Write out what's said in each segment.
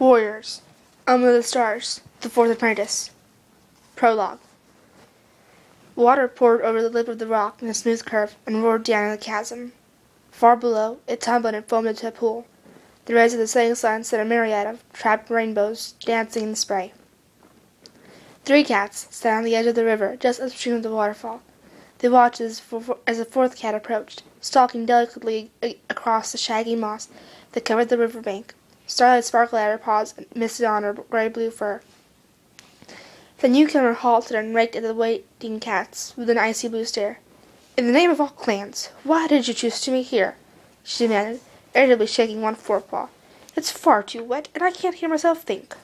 Warriors, Under the Stars, The Fourth Apprentice. Prologue. Water poured over the lip of the rock in a smooth curve and roared down in the chasm. Far below, it tumbled and foamed into a pool. The rays of the setting sun set a myriad of trapped rainbows dancing in the spray. 3 cats sat on the edge of the river just upstream of the waterfall. They watched as a fourth cat approached, stalking delicately across the shaggy moss that covered the river bank. Starlight sparkled at her paws and misted on her gray-blue fur. The newcomer halted and raked at the waiting cats with an icy blue stare. "In the name of all clans, why did you choose to meet here?" she demanded, irritably shaking one forepaw. "It's far too wet, and I can't hear myself think."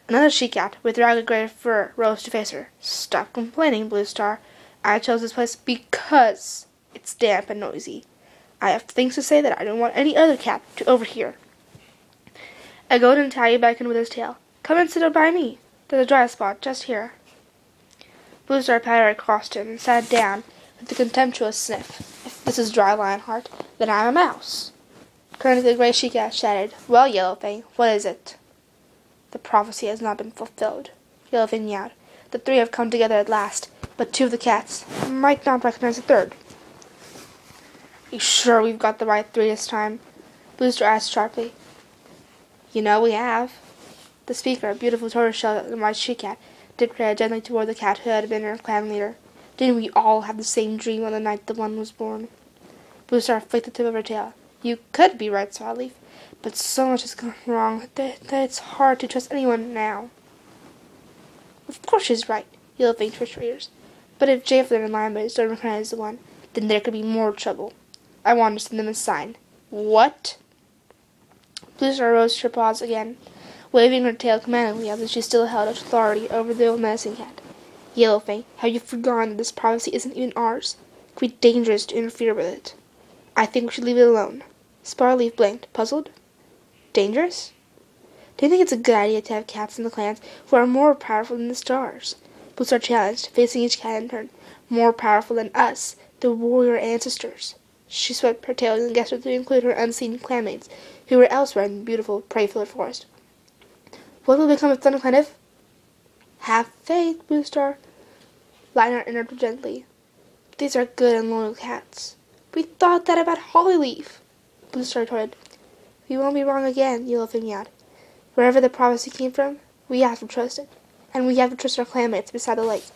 Another she-cat with ragged gray fur rose to face her. "Stop complaining, Blue Star. I chose this place because it's damp and noisy. I have things to say that I don't want any other cat to overhear." A golden tabby beckoned with his tail. "Come and sit up by me. There's a dry spot just here." Blue Star pattered across to him and sat down with a contemptuous sniff. "If this is dry, Lionheart, then I'm a mouse." Turning to the gray she-cat, shouted, "Well, Yellowfang, what is it?" "The prophecy has not been fulfilled," Yellowfang meowed. "The 3 have come together at last, but 2 of the cats might not recognize the 3rd. "You sure we've got the right 3 this time?" Blue Star asked sharply. "You know we have." The speaker, a beautiful tortoiseshell and white she-cat, dipped her head gently toward the cat who had been her clan leader. "Didn't we all have the same dream on the night the one was born?" Blue Star flicked the tip of her tail. "You could be right, Sawleaf, but so much has gone wrong that it's hard to trust anyone now." "Of course she's right," Yellowfang twitched her ears. "But if Javelin and Lionblaze don't recognize the one, then there could be more trouble. I want to send them a sign." "What?" Blue Star rose to her paws again, waving her tail commandingly as if she still held authority over the old menacing cat. "Yellowfang, have you forgotten that this prophecy isn't even ours? It could be dangerous to interfere with it. I think we should leave it alone." Sparleaf blinked, puzzled. "Dangerous? Do you think it's a good idea to have cats in the clans who are more powerful than the stars?" Blue Star challenged, facing each cat in turn. "More powerful than us, the warrior ancestors." She swept her tail and gestured to include her unseen clanmates, who were elsewhere in the beautiful, prey-filled forest. "What will become of ThunderClan if—" "Have faith, Blue Star," Lionheart interrupted gently. "These are good and loyal cats." "We thought that about Hollyleaf," Blue Star retorted. "We won't be wrong again," Yellowfang meowed. "Wherever the prophecy came from, we have to trust it, and we have to trust our clanmates beside the lake."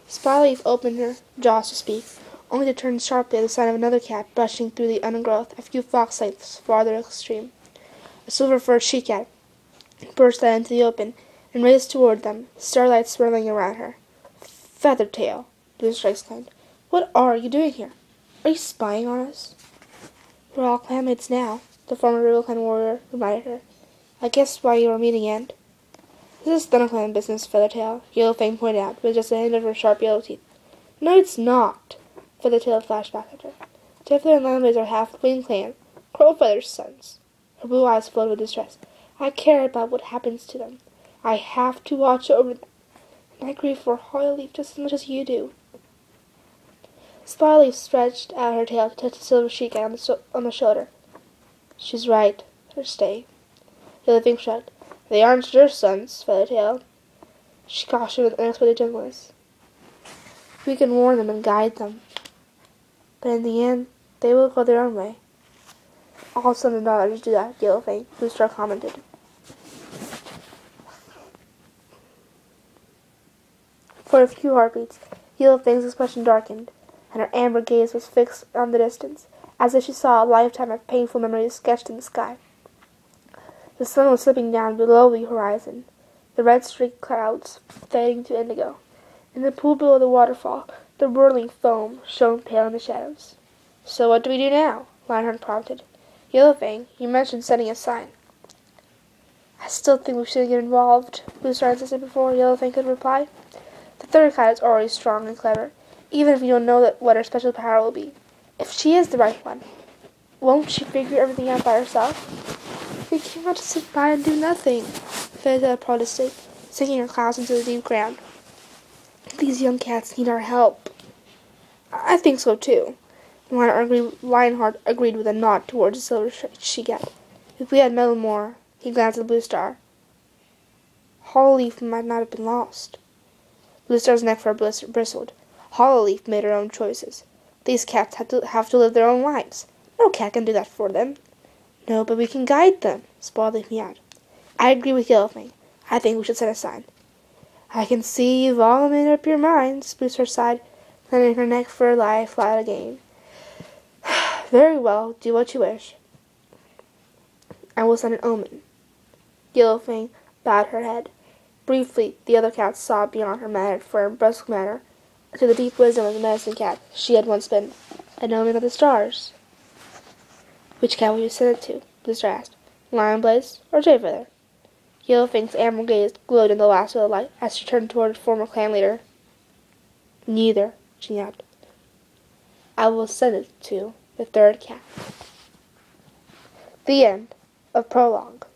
Sparleaf opened her jaws to speak, only to turn sharply at the sight of another cat brushing through the undergrowth a few fox lengths farther upstream. A silver-furred she-cat burst out into the open and raced toward them, starlight swirling around her. "Feathertail!" Blue Star exclaimed. "What are you doing here? Are you spying on us?" "We're all clanmates now," the former Rival Clan warrior reminded her. "I guess why you were meeting end." "This is ThunderClan business, Feathertail," Yellowfang pointed out, with just a hint of her sharp yellow teeth. "No, it's not," Feathertail flashed back at her. "Javelin and Lionblaze are half the Queen Clan, Crowfeather's sons." Her blue eyes filled with distress. "I care about what happens to them. I have to watch over them, and I grieve for Hollyleaf just as much as you do." Sparleaf stretched out her tail to touch the silver she-cat on the shoulder. "She's right. Let her stay." Yellowfang shrugged. "They aren't your sons, Feathertail," she cautioned with unexpected gentleness. "We can warn them and guide them, but in the end, they will go their own way." "All sons and daughters do that, Yellowfang," Blue Star commented. For a few heartbeats, Yellowfang's expression darkened, and her amber gaze was fixed on the distance, as if she saw a lifetime of painful memories sketched in the sky. The sun was slipping down below the horizon, the red-streaked clouds fading to indigo. In the pool below the waterfall, the whirling foam shone pale in the shadows. "So what do we do now?" Lionheart prompted. "Yellowfang, you mentioned setting a sign." "I still think we shouldn't get involved," Blue Star insisted before Yellowfang could reply. "The 3rd cat is already strong and clever, even if we don't know what her special power will be. If she is the right one, won't she figure everything out by herself?" "We cannot just sit by and do nothing," Feathertail protested, sinking her claws into the deep ground. "These young cats need our help." "I think so, too," Lionheart agreed with a nod towards the silver she-cat. "If we had meddled more, He glanced at the Blue Star. Hollow-leaf might not have been lost. Blue Star's neck fur bristled. Hollow-leaf made her own choices. These cats have to live their own lives. No cat can do that for them. No, but we can guide them, Spoiled meowed. I agree with Yellowfang. I think we should set a sign. I can see you've all made up your minds, Blue Star sighed, letting her neck fur lie flat again. Very well, do what you wish. I will send an omen. Yellowfang bowed her head. Briefly, the other cats saw beyond her mannered, firm, brusque manner to the deep wisdom of the medicine cat she had once been. An omen of the stars. Which cat will you send it to? Blue Star asked. Lion Blaze or Jay Feather? Yellowfang's amber gaze glowed in the last of the light as she turned toward her former clan leader. Neither, she yapped. I will send it to the third cat. The end of Prologue.